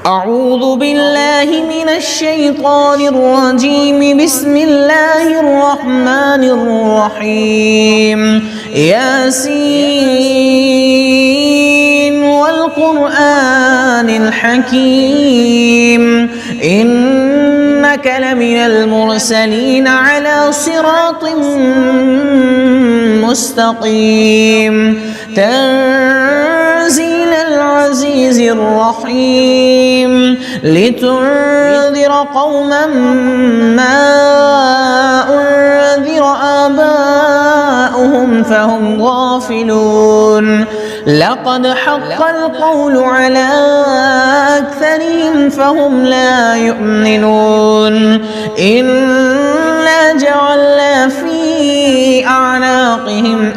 أعوذ بالله من الشيطان الرجيم. بسم الله الرحمن الرحيم. ياسين والقرآن الحكيم إنك لمن المرسلين على صراط مستقيم تنزيل العزيز الرحيم لتنذر قوما ما أنذر آباؤهم فهم غافلون لقد حق القول على أكثرهم فهم لا يؤمنون إنا جعلنا في أعناقهم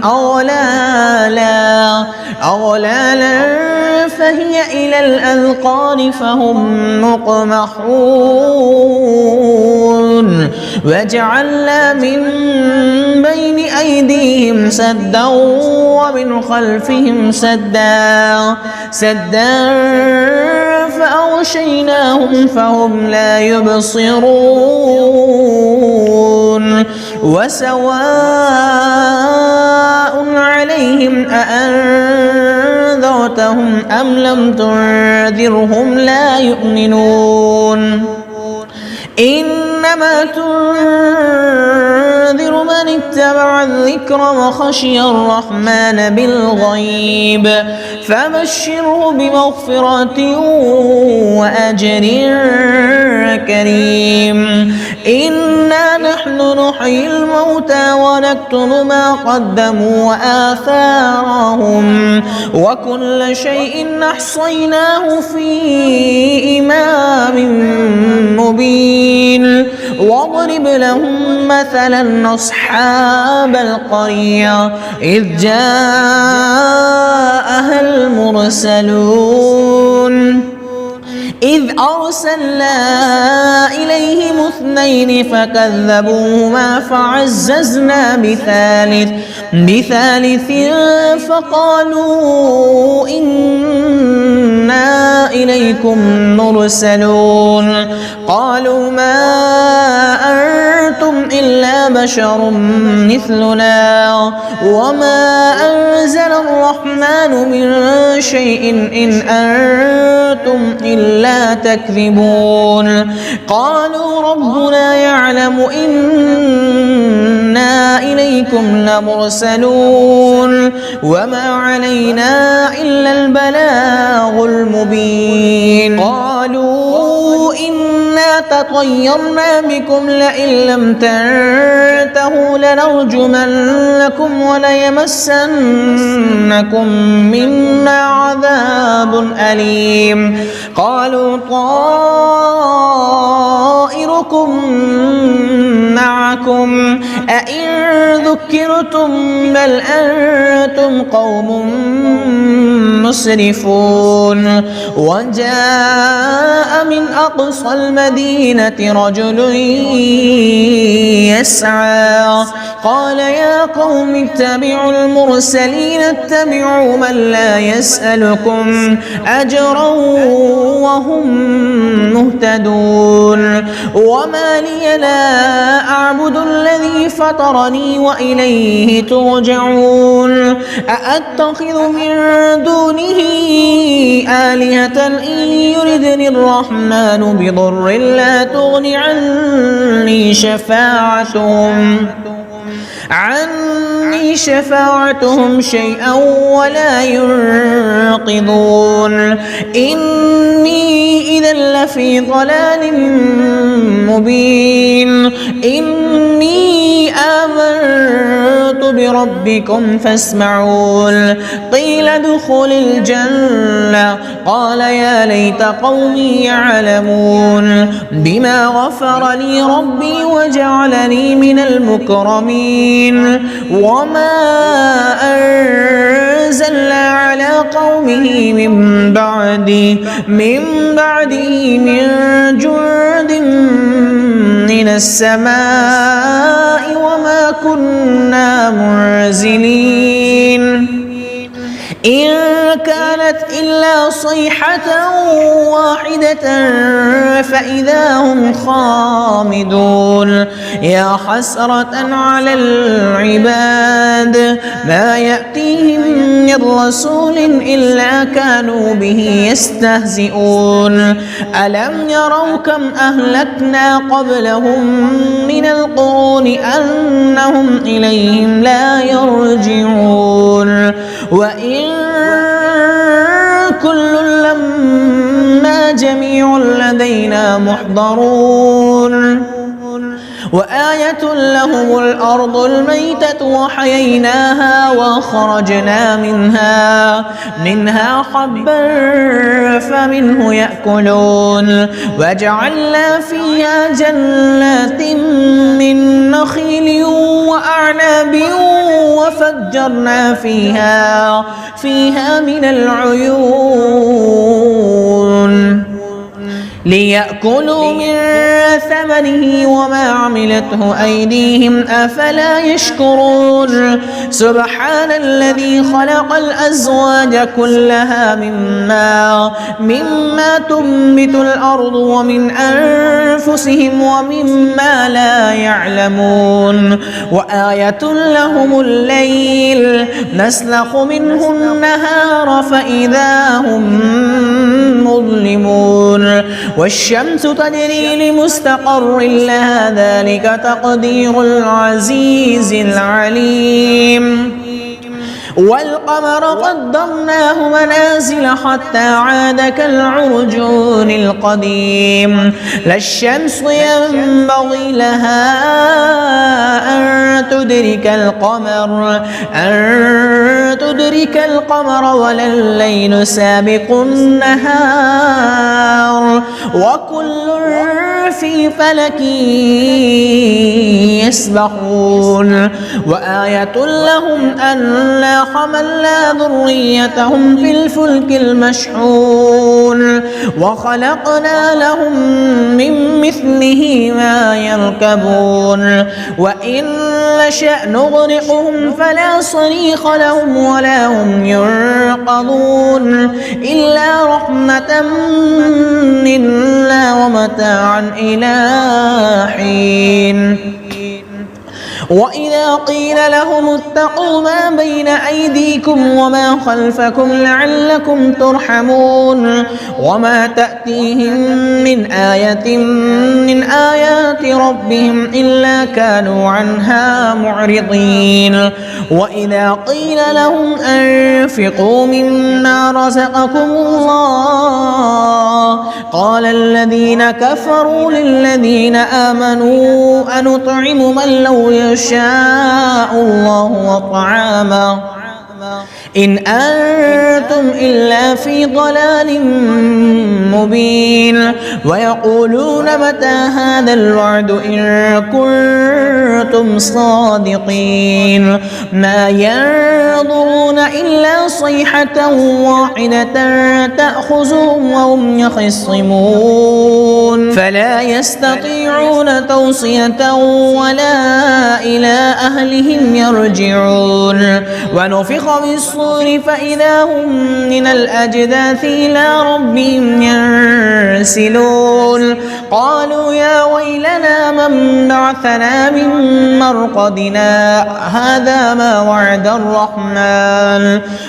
أغلالا فهي إلى الأذقان فهم مقمحون وجعلنا من بين أيديهم سدا ومن خلفهم سدا فأغشيناهم فهم لا يبصرون وسواء عليهم أأنذرتهم أم لم تنذرهم لا يؤمنون إنما تنذر من اتبع الذكر وخشي الرحمن بالغيب فبشره بمغفرة وأجر كريم إنا نحن نحيي الموتى ونكتب ما قدموا وآثارهم وكل شيء أحصيناه في إمام مبين واضرب لهم مثلا أصحاب القرية إذ جاءها المرسلون إذ أرسلنا إليهم اثنين فكذبوهما فعززنا بثالث فقالوا إنا إليكم مرسلون قالوا ما أنتم إلا بشر مثلنا وما أنزل الرحمن من شيء إن أنتم إلا تكذبون قالوا ربنا يعلم إنا إليكم لمرسلون وما علينا إلا البلاغ المبين قالوا إنا تطيرنا بكم لئن لم تنتهوا لنرجمنكم وليمسنكم منا عذاب أليم قالوا طائركم معكم أئن ذكرتم بل أنتم قوم مسرفون وجاء من أقصى المدينة رجل يسعى قال يا قوم اتبعوا المرسلين اتبعوا من لا يسألكم أجرا وهم مهتدون وما لي لا أعبد الذي فطرني وإليه ترجعون أأتخذ من دونه آلهة إن يردني الرحمن بضر لا تغن عني شفاعتهم شيئا ولا ينقذون إني إذا لفي ضلال مبين إني آمنت بربكم فاسمعون قيل ادخل الجنة قال يا ليت قومي يعلمون بما غفر لي ربي وجعلني من المكرمين وما أنزلنا على قومه من بعده من جند من السماء وما كنا منزلين إن كانت إلا صيحة واحدة واحدة فإذا هم خامدون. يا حسرة على العباد ما يأتيهم من رسول إلا كانوا به يستهزئون. ألم يروا كم أهلكنا قبلهم من القرون أنهم إليهم لا يرجعون. وإن كل لما جميع لدينا محضرون. وآية لهم الأرض الميتة وحييناها وأخرجنا منها حبا فمنه يأكلون. وجعلنا فيها جنات من نخيل وأعناب وفجرنا فيها من العيون ليأكلوا من ثمنه وما عملته أيديهم أفلا يشكرون. سبحان الذي خلق الأزواج كلها مما تنبت الأرض ومن أنفسهم ومما لا يعلمون. وآية لهم الليل نسلخ منه النهار فإذا هم مظلمون. والشمس تجري لمستقر لها ذلك تقدير العزيز العليم. والقمر قدرناه منازل حتى عاد كالعرجون القديم. لا الشمس ينبغي لها أن تدرك القمر ولا الليل سابق النهار وكل في فلك يسبحون. وآية لهم أنا حملنا ذريتهم في الفلك المشحون وخلقنا لهم من مثله ما يركبون. وإن نشأ نغرقهم فلا صريخ لهم ولا هم ينقذون إلا رحمة منا ومتاعا إلى حين. وإذا قيل لهم اتقوا ما بين أيديكم وما خلفكم لعلكم ترحمون وما تأتيهم من آية من آيات ربهم إلا كانوا عنها معرضين. وإذا قيل لهم أنفقوا مما رزقكم الله قال الذين كفروا للذين آمنوا أنطعم من لو يشاء الله وطعامه إن أنتم إلا في ضلال مبين. ويقولون متى هذا الوعد إن كنتم صادقين. ما ينظرون إلا صيحة واحدة تأخذهم وهم يخصمون فلا يستطيعون توصية ولا إلى أهلهم يرجعون. ونفخ بالصور فإذا هم من الأجداث إلى ربهم ينسلون. قالوا يا ويلنا من بعثنا من مرقدنا هذا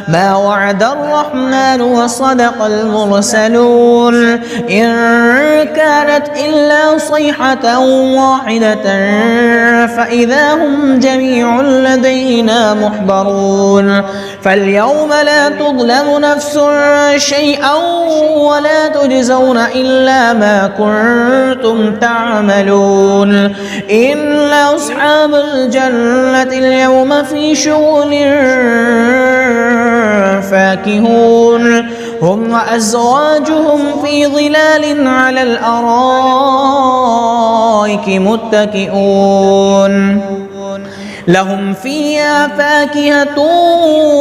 ما وعد الرحمن وصدق المرسلون إن كانت إلا صيحة واحدة فإذا هم جميع لدينا محضرون. فاليوم لا تظلم نفس شيئا ولا تجزون إلا ما كنتم تعملون. إن أصحاب الجنة اليوم في شغل فاكهون هم وأزواجهم في ظلال على الأرائك متكئون لهم فيها فاكهة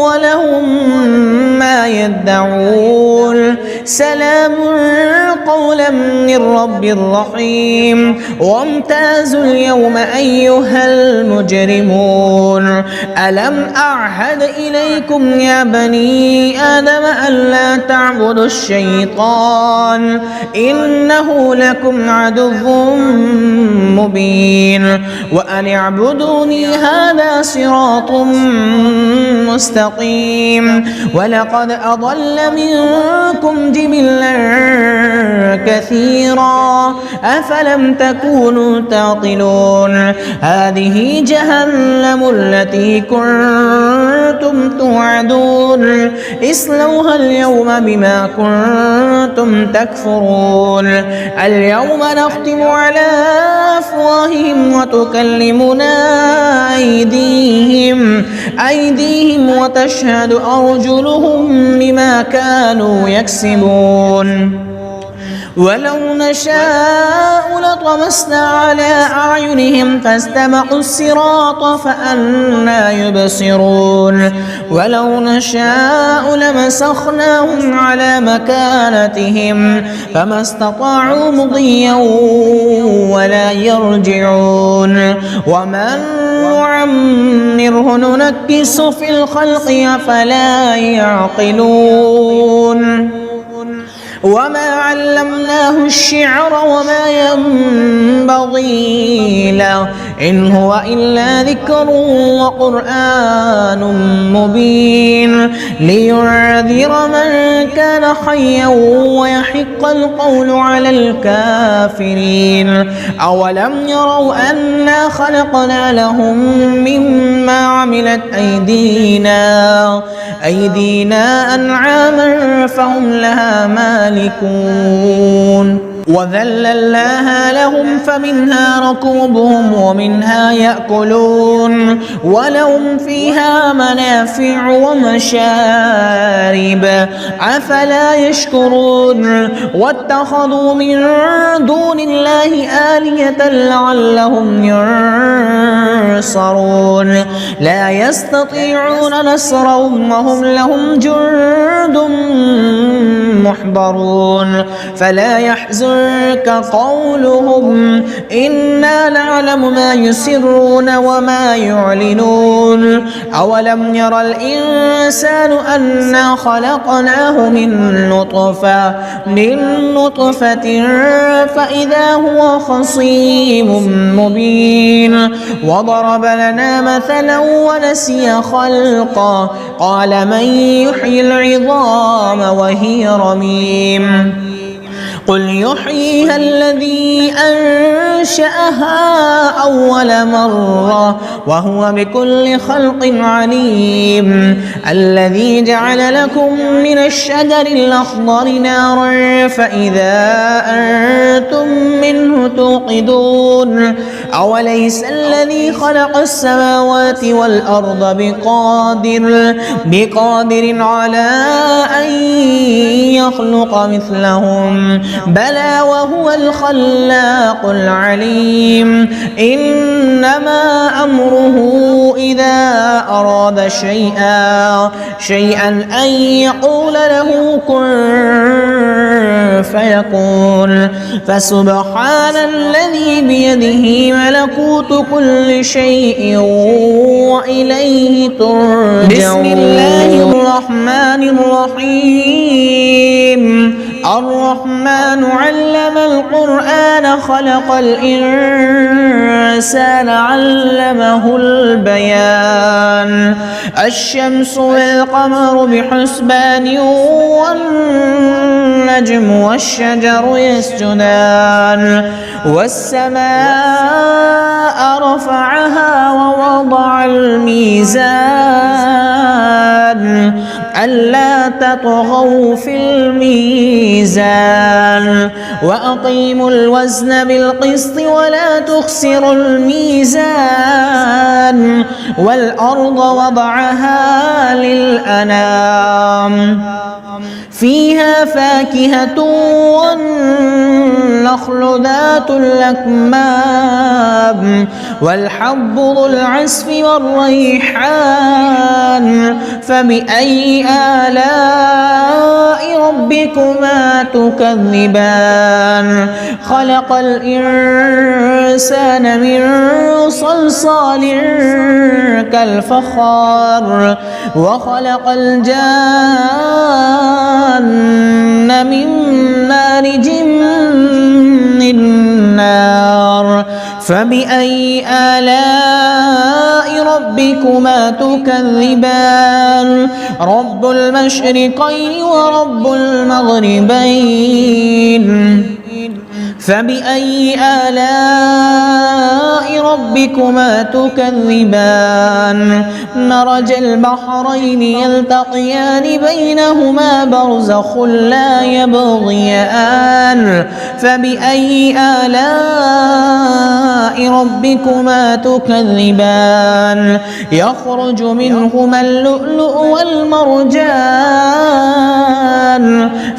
ولهم ما يدعون. سلام قولا من من رب رحيم وامتازوا اليوم أيها المجرمون ألم أعهد إليكم يا بني آدم ألا تعبدوا الشيطان إنه لكم عدو مبين وأن اعبدوني هذا صراط مستقيم ولقد أضل منكم جبلا كثيرا أفلم تكونوا تعقلون هذه جهنم التي كنتم توعدون اصلوها اليوم بما كنتم تكفرون اليوم نختم على أفواههم وتكلمنا أيديهم وتشهد أرجلهم بما كانوا يكسبون ولو نشاء لطمسنا على أعينهم فاستبقوا الصراط فأنى يبصرون ولو نشاء لمسخناهم على مكانتهم فما استطاعوا مضيا ولا يرجعون ومن نعمره ننكس في الخلق أفلا يعقلون وما علمناه الشعر وما ينبغي له إن هو إلا ذكر وقرآن مبين لينذر من كان حيا ويحق القول على الكافرين أولم يروا أنا خلقنا لهم مما عملت أيدينا أنعاما فهم لها مالكون وذللناها لهم فمنها ركوبهم ومنها يأكلون ولهم فيها منافع ومشارب أفلا يشكرون واتخذوا من دون الله آلهة لعلهم ينصرون لا يستطيعون نصرهم وهم لهم جند محضرون فلا يحزنك قولهم إنا نعلم ما يسرون وما يعلنون أولم يرى الإنسان أنا خلقناه من نطفة فإذا هو خصيم مبين وضرب لنا مثلا ونسي خلقه قال من يحيي العظام وهي رميم قل يحييها الذي أنشأها أول مرة وهو بكل خلق عليم الذي جعل لكم من الشجر الأخضر نارا فإذا أنتم منه توقدون أوليس الذي خلق السماوات والأرض بقادر على أن يخلق مثلهم بلى وهو الخلاق العليم إنما أمره إذا أراد شيئا أن يقول له كن فيكون فسبحان الذي بيده ملكوت كل شيء وإليه ترجعون بسم الله الرحمن الرحيم الرحمن علم القرآن خلق الإنسان علمه البيان الشمس والقمر بحسبان والنجم والشجر يسجدان والسماء رفعها ووضع الميزان ألا تطغوا في الميزان وأقيموا الوزن بالقسط ولا تخسروا الميزان والأرض وضعها للأنام فيها فاكهة والنخل والنخل ذات الأكمام والحب ذو العصف والريحان فبأي آلاء ربكما تكذبان خلق الإنسان من صلصال كالفخار وخلق الجان من مارج من نار فبأي آلاء ربكما تكذبان رب المشرقين ورب المغربين فبأي آلاء ربكما تكذبان مرج البحرين يلتقيان بينهما برزخ لا يبغيان فبأي آلاء ربكما تكذبان يخرج منهما اللؤلؤ والمرجان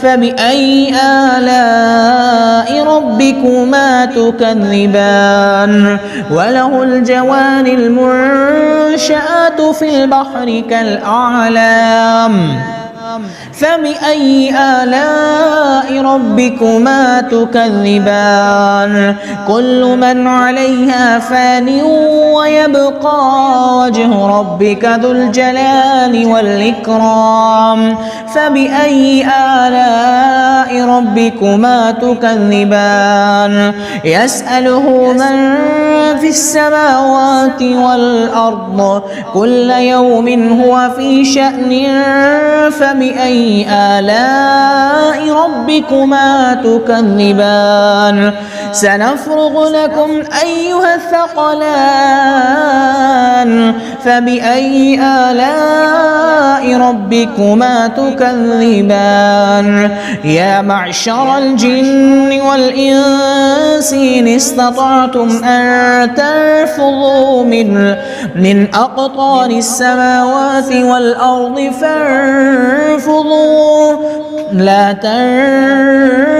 فبأي آلاء ربكما تكذبان وله الجوار المنشآت في البحر كالأعلام فبأي آلاء ربكما تكذبان كل من عليها فان ويبقى وجه ربك ذو الجلال والإكرام فبأي آلاء ربكما تكذبان يسأله من في السماوات والأرض كل يوم هو في شأن فبأي آلاء ربكما تكذبان سنفرغ لكم أيها الثقلان فبأي آلاء ربكما تكذبان يا معشر الجن والإنس إن استطعتم أن تنفذوا من أقطار السماوات والأرض فانفذوا لا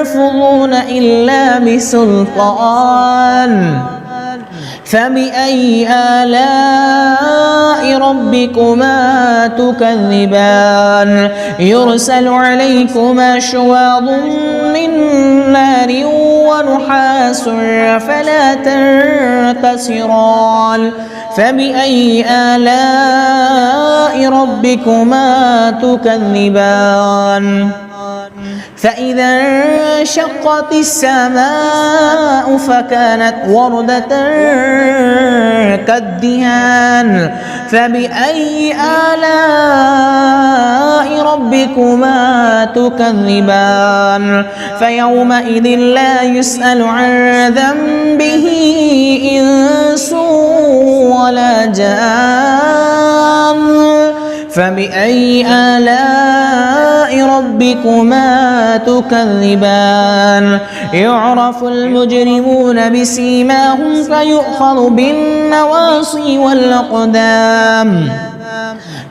تنفذون إلا بسلطان فبأي آلاء ربكما تكذبان يرسل عليكما شواظ من نار ونحاس فلا تنتصران فبأي آلاء ربكما تكذبان فإذا انشقت السماء فكانت وردة كالدهان فبأي آلاء ربكما تكذبان فيومئذ لا يسأل عن ذنبه إنس ولا جان فبأي آلاء ربكما تكذبان يعرف المجرمون بسيماهم فيؤخذ بالنواصي والأقدام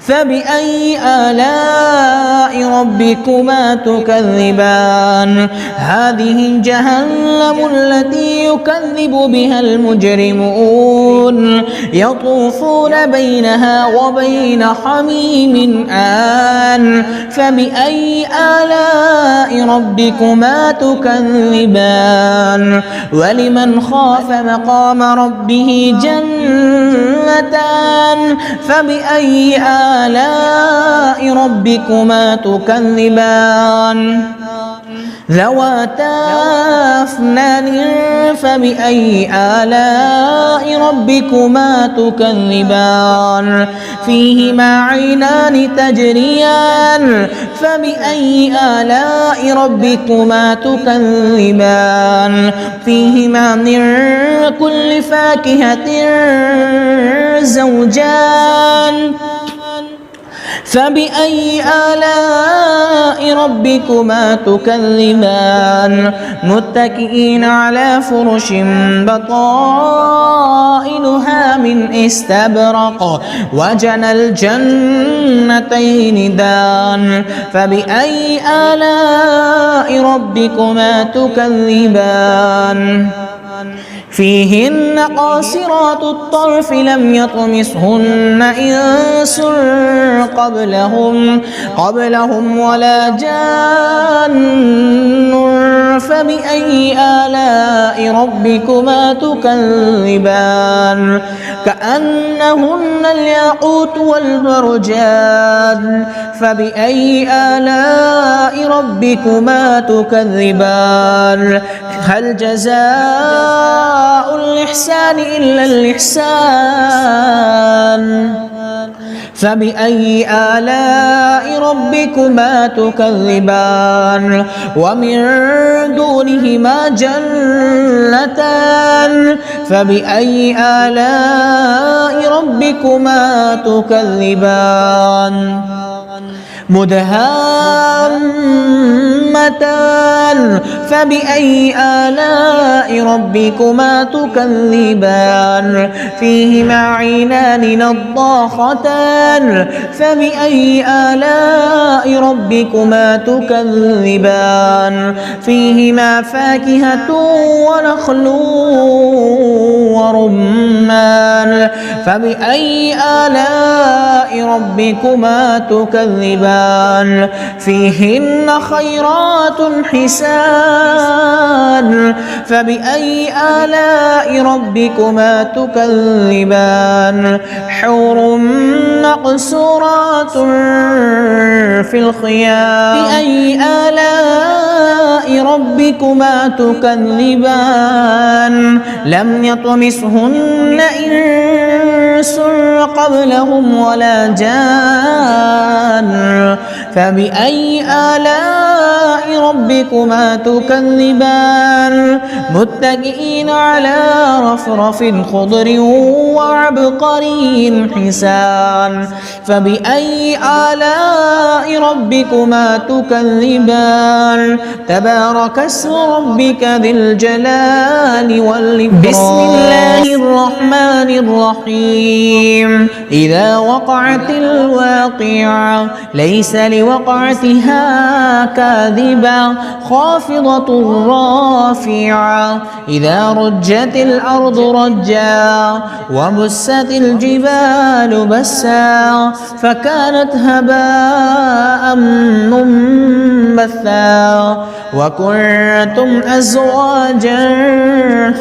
فبأي آلاء ربكما تكذبان هذه جهنم التي يكذب بها المجرمون يطوفون بينها وبين حميم آن فبأي آلاء ربكما تكذبان ولمن خاف مقام ربه جنتان فبأي آلاء ربكما تكذبان ذواتا أفنان فبأي آلاء ربكما تكذبان فيهما عينان تجريان فبأي آلاء ربكما تكذبان فيهما من كل فاكهة زوجان فبأي آلاء ربكما تكذبان متكئين على فرش بطائنها من استبرق وجنى الجنتين دان فبأي آلاء ربكما تكذبان فيهن قاصرات الطرف لم يطمثهن إنس قبلهم ولا جان فبأي آلاء ربكما تكذبان كأنهن الياقوت والمرجان فبأي آلاء ربكما تكذبان هل جزاء الإحسان إلا الإحسان فبأي آلاء ربكما تكذبان ومن دونهما جنتان فبأي آلاء ربكما تكذبان مدهامتان فبأي آلاء ربكما تكذبان فيهما عينان نضاختان فبأي آلاء ربكما تكذبان فيهما فاكهة ونخل ورمان فبأي آلاء ربكما تكذبان فيهن خيرات حسان فبأي آلاء ربكما تكذبان حور مقصورات في الخيام بأي آلاء ربكما تكذبان لم يطمثهن إنس قبلهم ولا جان فبأي آلاء ربكما تكذبان متكئين على رفرف خضر وعبقري حسان فبأي آلاء ربكما تكذبان تبارك اسم ربك ذي الجلال والإكرام بسم الله الرحمن الرحيم إذا وقعت الواقعة ليس لوقعتها كاذبة خافضة رافعة إذا رجت الأرض رجا وبست الجبال بسا فكانت هباء منبثا وكنتم أزواجا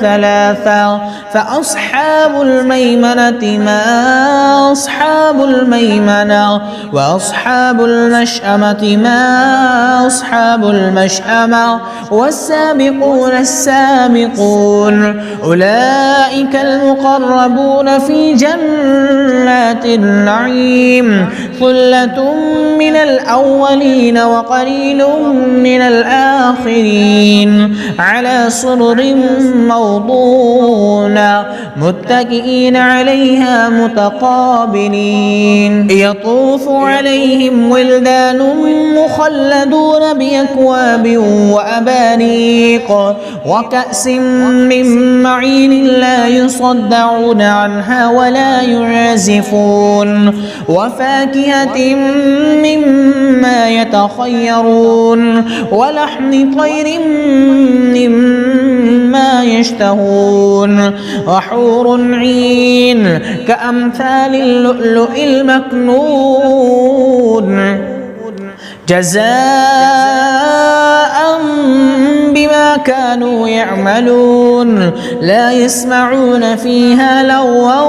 ثلاثا فأصحاب الميمنة ما أصحاب الميمنة وأصحاب المشأمة ما أصحاب المشأمة والسابقون السابقون أولئك المقربون في جنات النعيم ثلة من الأولين وقليل من الآخرين على سرر موضونة متكئين عليها متقابلين يطوف عليهم ولدان مخلدون بأكواب وأباريق وكأس من معين لا يصدعون عنها ولا يعزفون وفاكهة مما يتخيرون ولحم طير مما يشتهون وحور عين كأمثال اللؤلؤ المكنون جزاء بما كانوا يعملون لا يسمعون فيها لغوا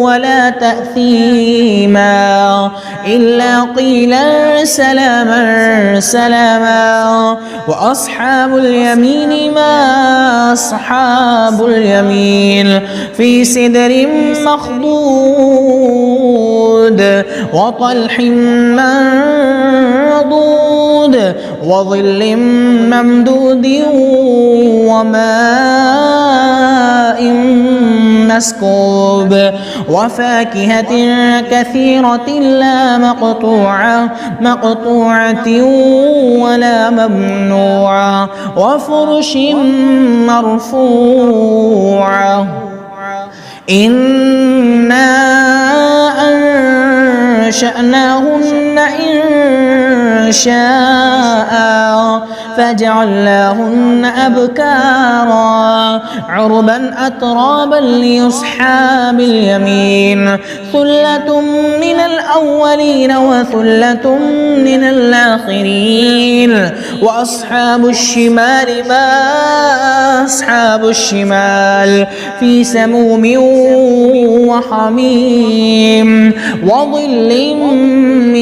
ولا تأثيما إلا قيلا سلاما سلاما وأصحاب اليمين ما أصحاب اليمين في سدر مخضود وطلح منضود وظل ممدود وماء مسكوب وفاكهة كثيرة لا مقطوعة ولا ممنوعة وفرش مرفوعة إنا أنشأناهن إن شاء فجعلناهن أبكارا عربا أترابا لأصحاب اليمين ثلة من الأولين وثلة من الآخرين وأصحاب الشمال ما أصحاب الشمال في سموم وحميم وظل من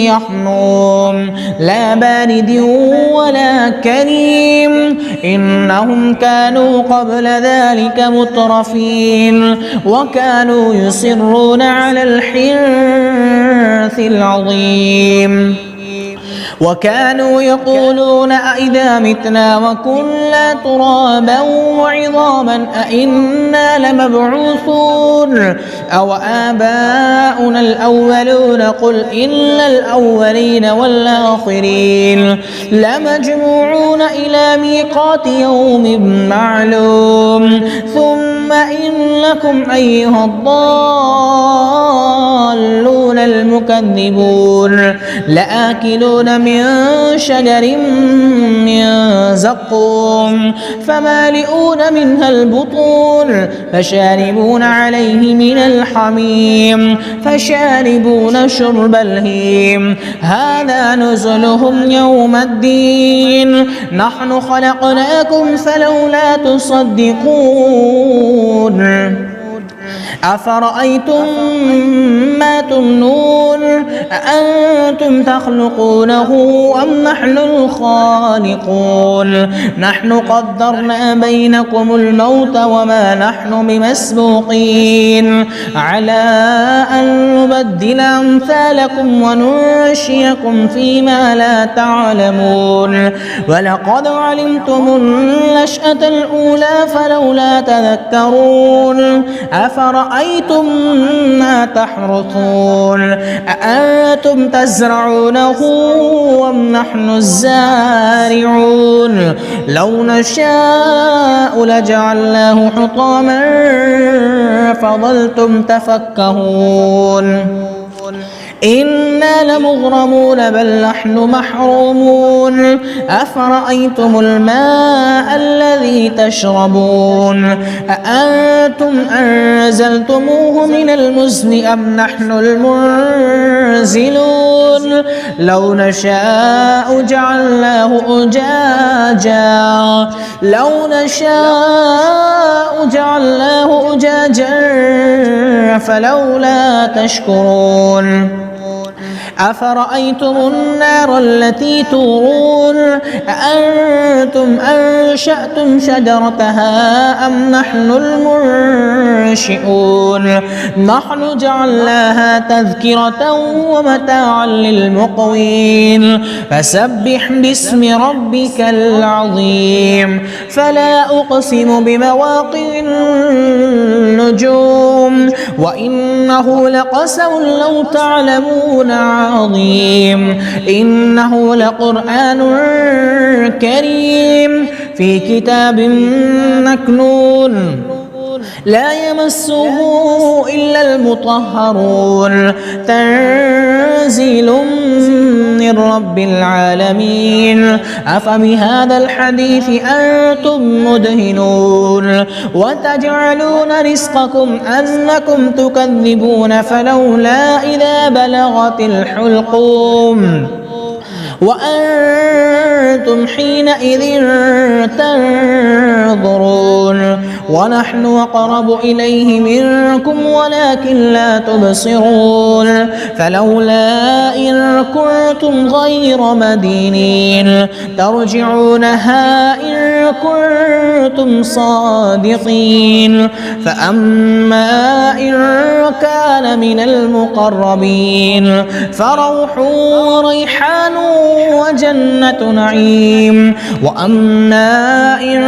يحموم لا بارد ولا كريم إنهم كانوا قبل ذلك مترفين وكانوا يصرون على الحنث العظيم وكانوا يقولون أئذا متنا وكنا ترابا وعظاما أئنا لمبعوثون أو آباؤنا الأولون قل إن الأولين والآخرين لمجموعون إلى ميقات يوم معلوم ثم إنكم أيها الضالون المكذبون لآكلون من شجر من زقوم فمالئون منها البطون فشاربون عليه من الحميم فشاربون شرب الهيم هذا نزلهم يوم الدين نحن خلقناكم فلولا تصدقون أفرأيتم ما تمنون أأنتم تخلقونه أم نحن الخالقون نحن قدرنا بينكم الموت وما نحن بمسبوقين على أن نبدل أمثالكم وننشئكم فيما لا تعلمون ولقد علمتم النشأة الأولى فلولا تذكرون أفرأيتم ما تحرثون أأنتم تزرعونه أم نحن الزارعون لو نشاء لجعلناه حطاما فظلتم تفكهون إنا لمغرمون بل نحن محرومون أفرأيتم الماء الذي تشربون أأنتم أنزلتموه من المزن أم نحن المنزلون لو نشاء جعلناه أجاجا فلولا تشكرون أفرأيتم النار التي تورون أأنتم أنشأتم شجرتها أم نحن المنشئون نحن جعلناها تذكرة ومتاعا للمقوين فسبح باسم ربك العظيم فلا أقسم بمواقع النجوم وإنه لقسم لو تعلمون عظيم إنه لقرآن كريم في كتاب مكنون لا يمسه إلا المطهرون تنزيل من رب العالمين أفبهذا الحديث أنتم مدهنون وتجعلون رزقكم أنكم تكذبون فلولا إذا بلغت الحلقوم وأنتم حينئذ تنظرون ونحن أقرب إليه منكم ولكن لا تبصرون فلولا إن كنتم غير مدينين ترجعونها إن كنتم صادقين فأما إن كان من المقربين فروح وريحان وجنة نعيم وأما إن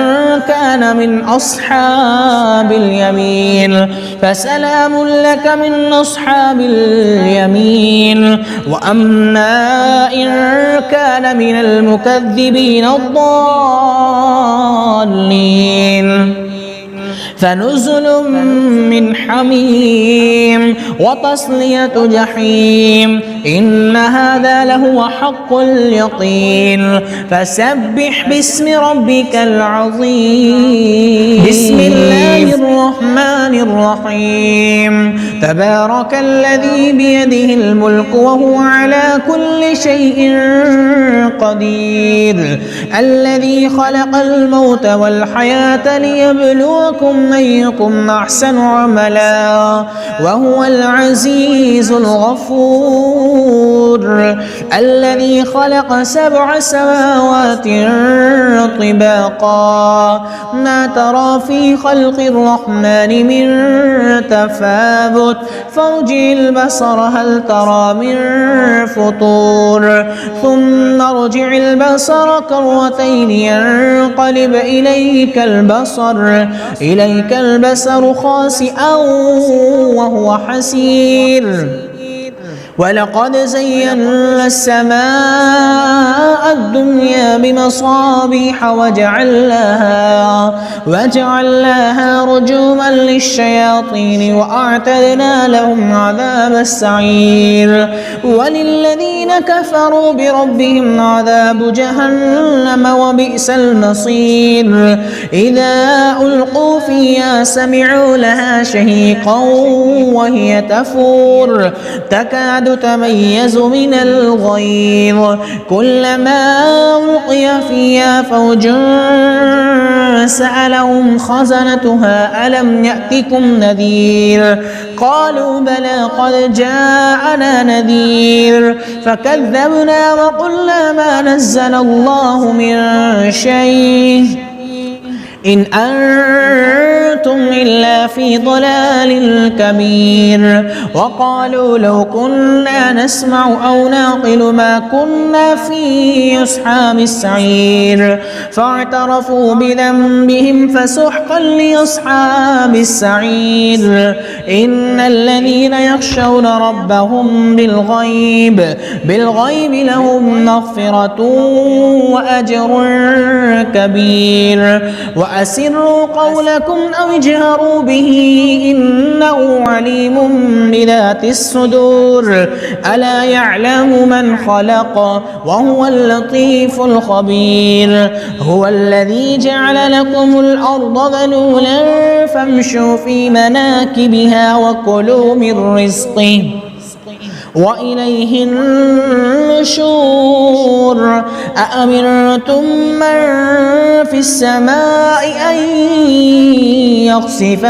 كان من أصحاب أصحاب اليمين فسلام لك من أصحاب اليمين وأما إن كان من المكذبين الضالين فنزل من حميم وتصلية جحيم إن هذا لهو حق اليقين فسبح باسم ربك العظيم بسم الله الرحمن الرحيم تبارك الذي بيده الملك وهو على كل شيء قدير الذي خلق الموت والحياة ليبلوكم أيكم أحسن عملا وهو العزيز الغفور الذي خلق 7 سماوات طباقا ما ترى في خلق الرحمن من تفاوت فارجع البصر هل ترى من فطور ثم ارجع البصر كرتين ينقلب إليك البصر خاسئا وهو حسير ولقد زينا السماء الدنيا بمصابيح وجعلناها رجوما للشياطين وأعتدنا لهم عذاب السعير وللذين كفروا بربهم عذاب جهنم وبئس المصير إذا ألقوا فيها سمعوا لها شهيقا وهي تفور تكاد تميز من الغيظ كلما ألقي فيها فوج سألهم خزنتها ألم يأتكم نذير قالوا بلى قد جاءنا نذير فكذبنا وقلنا ما نزل الله من شيء إن أنتم إلا في ضلال كبير وقالوا لو كنا نسمع أو نعقل ما كنا في أصحاب السعير فاعترفوا بذنبهم فسحقا لأصحاب السعير إن الذين يخشون ربهم بالغيب لهم مغفرة وأجر كبير وأسروا قولكم أو اجهروا به إنه عليم بذات الصدور ألا يعلم من خلق وهو اللطيف الخبير هو الذي جعل لكم الأرض ذلولا فامشوا في مناكبها وكلوا من رزقه وإليه النشور أأمنتم من في السماء أن يخسف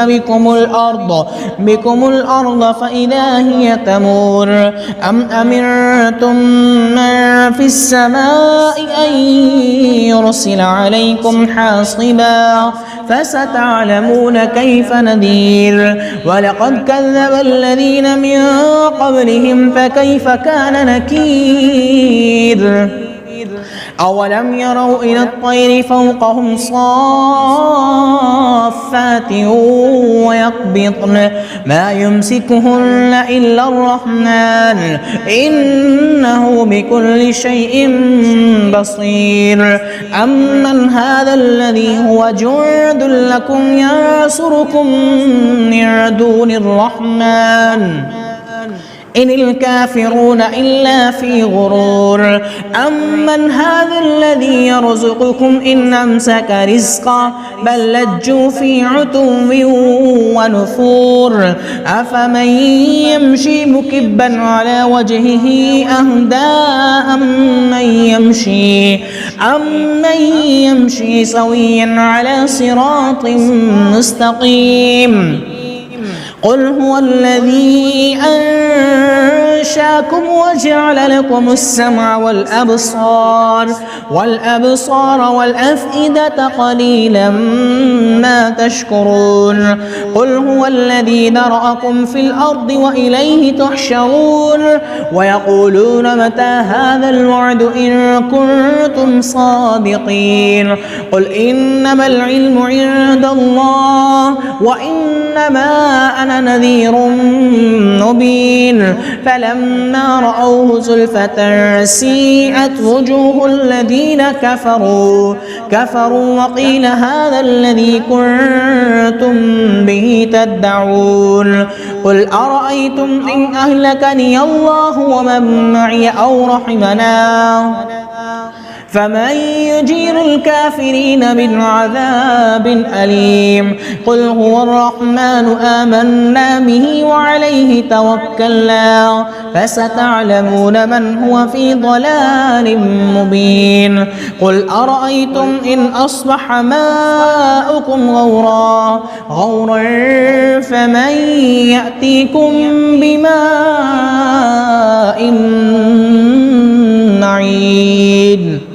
بكم الأرض فإذا هي تمور أم أمنتم من في السماء أن يرسل عليكم حاصبا فستعلمون كيف نذير ولقد كذب الذين من قبلهم فكيف كان نكير أولم يروا إلى الطير فوقهم صافات ويقبضن ما يمسكهن إلا الرحمن إنه بكل شيء بصير أمن هذا الذي هو جند لكم ينصركم من دون الرحمن إن الكافرون إلا في غرور أمن هذا الذي يرزقكم إن أمسك رزقا بل لجوا في عتو ونفور أفمن يمشي مكبا على وجهه أهدى أمن يمشي سويا على صراط مستقيم قل هو الذي أنشاكم وجعل لكم السمع والأبصار والأفئدة قليلا ما تشكرون قل هو الذي ذرأكم في الأرض وإليه تحشرون ويقولون متى هذا الوعد إن كنتم صادقين قل إنما العلم عند الله وإنما أنا نذير مبين فلما رأوه زلفة سيئت وجوه الذين كفروا وقيل هذا الذي كنتم به تدعون قل أرأيتم إن أهلكني الله ومن معي أو رحمنا فمن يجير الكافرين من عذاب أليم قل هو الرحمن آمنا به وعليه توكلنا فستعلمون من هو في ضلال مبين قل أرأيتم إن أصبح ماؤكم غورا فمن يأتيكم بماء معين